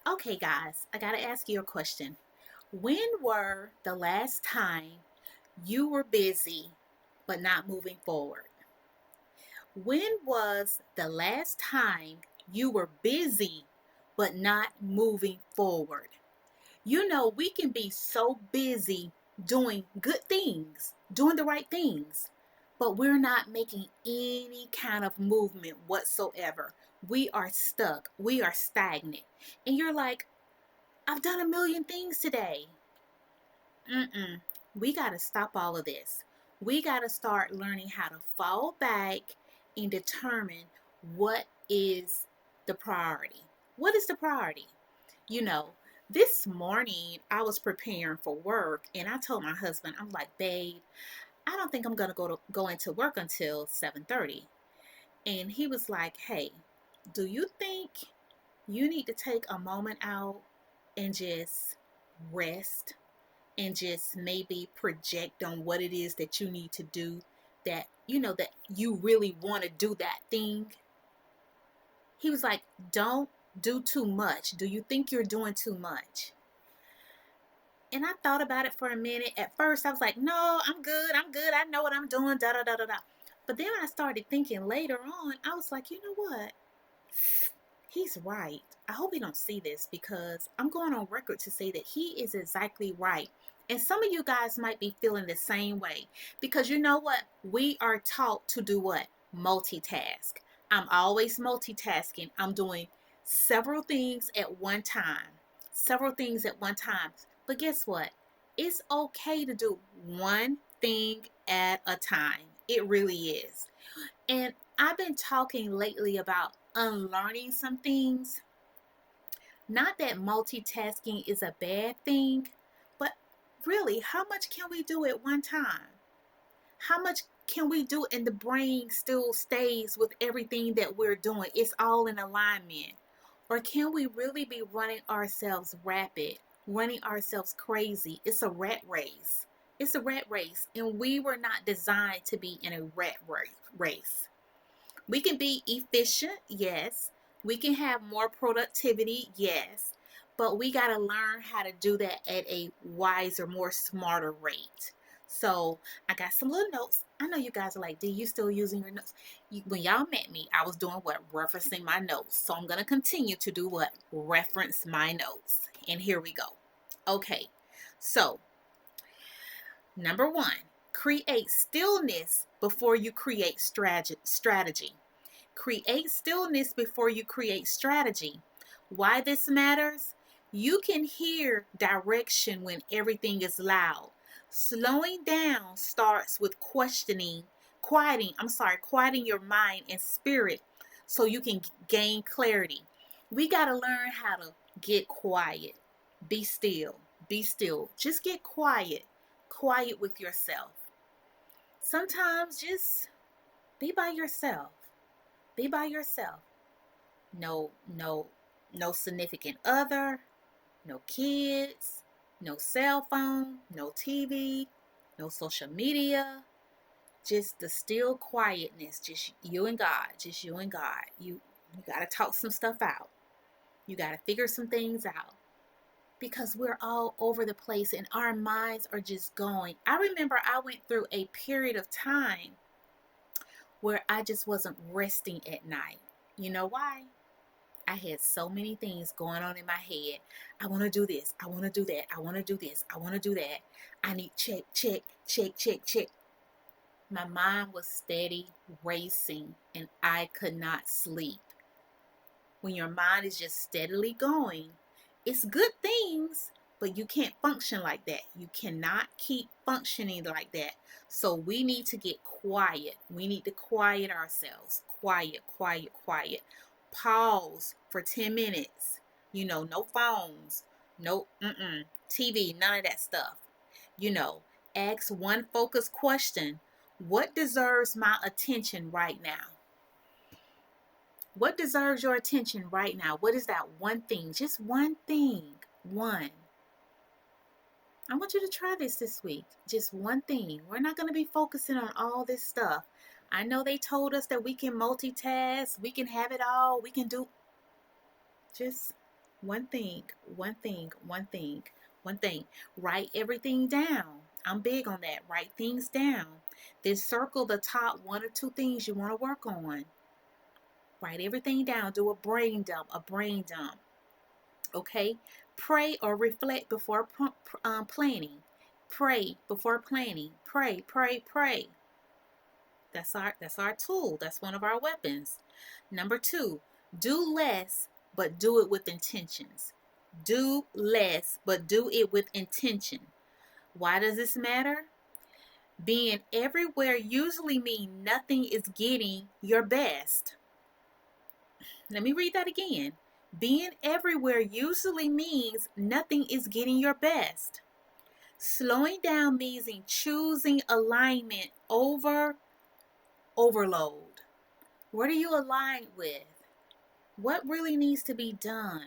Okay, guys, I gotta ask you a question. When were the last time you were busy but not moving forward? When was the last time you were busy but not moving forward? We can be so busy doing good things, doing the right things, but we're not making any kind of movement whatsoever. We are stuck, we are stagnant. And you're like, I've done a million things today. Mm-mm. We got to stop all of this. We got to start learning how to fall back and determine what is the priority. What is the priority? You know, this morning I was preparing for work and I told my husband, I'm like, babe, I don't think I'm gonna go into work until 7:30. And he was like, hey, do you think you need to take a moment out and just rest and just maybe project on what it is that you need to do, that you really want to do that thing? He was like, don't do too much. Do you think you're doing too much? And I thought about it for a minute. At first, I was like, no, I'm good. I'm good. I know what I'm doing. Da da da da da. But then I started thinking later on, I was like, you know what? He's right. I hope he don't see this because I'm going on record to say that he is exactly right. And some of you guys might be feeling the same way because you know what? We are taught to do what? Multitask. I'm always multitasking. I'm doing several things at one time. Several things at one time. But guess what? It's okay to do one thing at a time. It really is. And I've been talking lately about unlearning some things. Not that multitasking is a bad thing, but really, how much can we do at one time? How much can we do and the brain still stays with everything that we're doing? It's all in alignment. Or can we really be running ourselves rapid, running ourselves crazy? It's a rat race. It's a rat race, and we were not designed to be in a rat race. We can be efficient, yes. We can have more productivity, yes. But we got to learn how to do that at a wiser, more smarter rate. So I got some little notes. I know you guys are like, D, you still using your notes? When y'all met me, I was doing what? Referencing my notes. So I'm going to continue to do what? Reference my notes. And here we go. Okay. So, number one, create stillness before you create strategy. Create stillness before you create strategy. Why this matters? You can hear direction when everything is loud. Slowing down starts with quieting your mind and spirit so you can gain clarity. We got to learn how to get quiet. Be still. Be still. Just get quiet. Quiet with yourself. Sometimes just be by yourself. Be by yourself. No, no, no significant other, no kids, no cell phone, no TV, no social media. Just the still quietness, just you and God, just you and God. You got to talk some stuff out. You got to figure some things out because we're all over the place and our minds are just going. I remember I went through a period of time where I just wasn't resting at night. You know why? I had so many things going on in my head. I want to do this. I want to do that. I want to do this. I want to do that. I need check, check, check, check, check. My mind was steady racing and I could not sleep. When your mind is just steadily going, it's good things, but you can't function like that. You cannot keep functioning like that. So we need to get quiet. We need to quiet ourselves. Quiet, quiet, quiet. Pause for 10 minutes. No phones, no TV, none of that stuff. You know, ask one focused question. What deserves my attention right now? What deserves your attention right now? What is that one thing? Just one thing. One. I want you to try this week. Just one thing. We're not going to be focusing on all this stuff. I know they told us that we can multitask, we can have it all, we can do just One thing, one thing, one thing, one thing. Write everything down. I'm big on that. Write things down. Then circle the top one or two things you want to work on. Write everything down. Do a brain dump, a brain dump. Okay? Pray or reflect before planning. Pray before planning. Pray, pray, pray. That's our tool. That's one of our weapons. Number 2, do less, but do it with intentions. Do less, but do it with intention. Why does this matter? Being everywhere usually means nothing is getting your best. Let me read that again. Being everywhere usually means nothing is getting your best. Slowing down means choosing alignment over overload. What are you aligned with? What really needs to be done?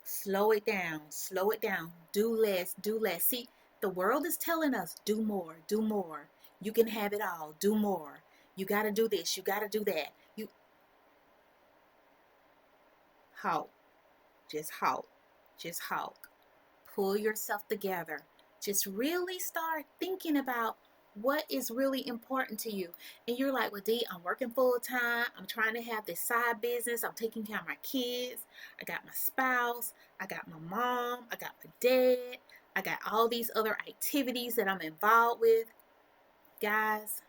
Slow it down, slow it down. Do less, do less. See, the world is telling us do more, do more. You can have it all, do more. You got to do this, you got to do that. You halt, just halt, just halt. Pull yourself together. Just really start thinking about what is really important to you. And you're like, well, D, I'm working full time. I'm trying to have this side business. I'm taking care of my kids. I got my spouse. I got my mom. I got my dad. I got all these other activities that I'm involved with. Guys,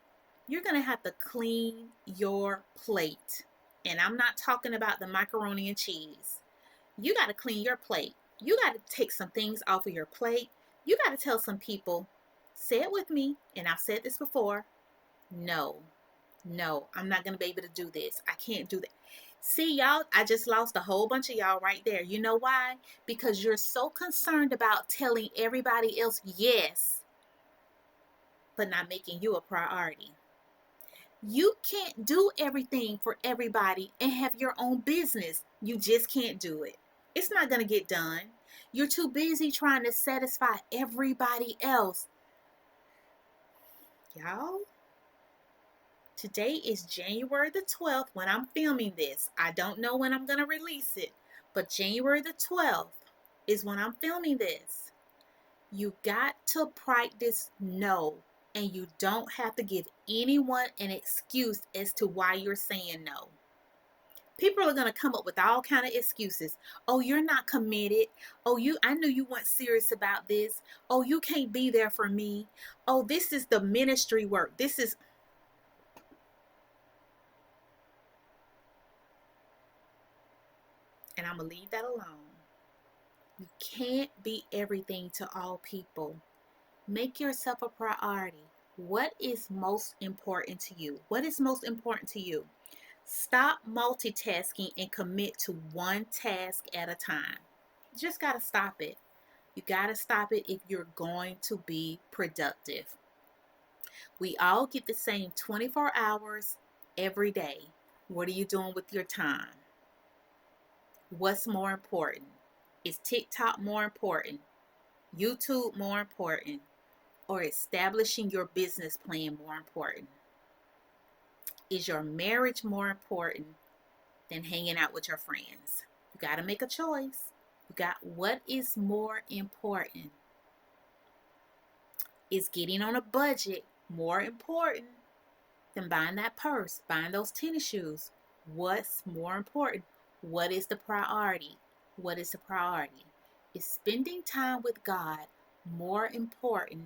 you're going to have to clean your plate. And I'm not talking about the macaroni and cheese. You got to clean your plate. You got to take some things off of your plate. You got to tell some people, say it with me, and I've said this before, no, I'm not going to be able to do this. I can't do that. See, y'all, I just lost a whole bunch of y'all right there. You know why? Because you're so concerned about telling everybody else yes, but not making you a priority. You can't do everything for everybody and have your own business. You just can't do it. It's not going to get done. You're too busy trying to satisfy everybody else. Y'all, today is January the 12th when I'm filming this. I don't know when I'm going to release it, but January the 12th is when I'm filming this. You got to practice no, and you don't have to give anyone an excuse as to why you're saying no. People are going to come up with all kind of excuses. Oh, you're not committed. Oh, I knew you weren't serious about this. Oh, you can't be there for me. Oh, this is the ministry work. This is... And I'm going to leave that alone. You can't be everything to all people. Make yourself a priority. What is most important to you? What is most important to you? Stop multitasking and commit to one task at a time. You just got to stop it. You got to stop it if you're going to be productive. We all get the same 24 hours every day. What are you doing with your time? What's more important? Is TikTok more important? YouTube more important? Or establishing your business plan more important? Is your marriage more important than hanging out with your friends? You got to make a choice. You got, what is more important? Is getting on a budget more important than buying that purse, buying those tennis shoes? What's more important? What is the priority? What is the priority? Is spending time with God more important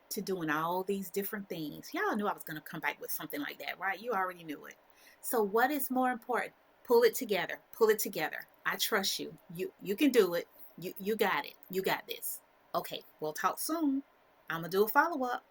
to doing all these different things? Y'all knew I was going to come back with something like that, right? You already knew it. So what is more important? Pull it together. Pull it together. I trust you. You can do it. You got it. You got this. Okay, we'll talk soon. I'm going to do a follow-up.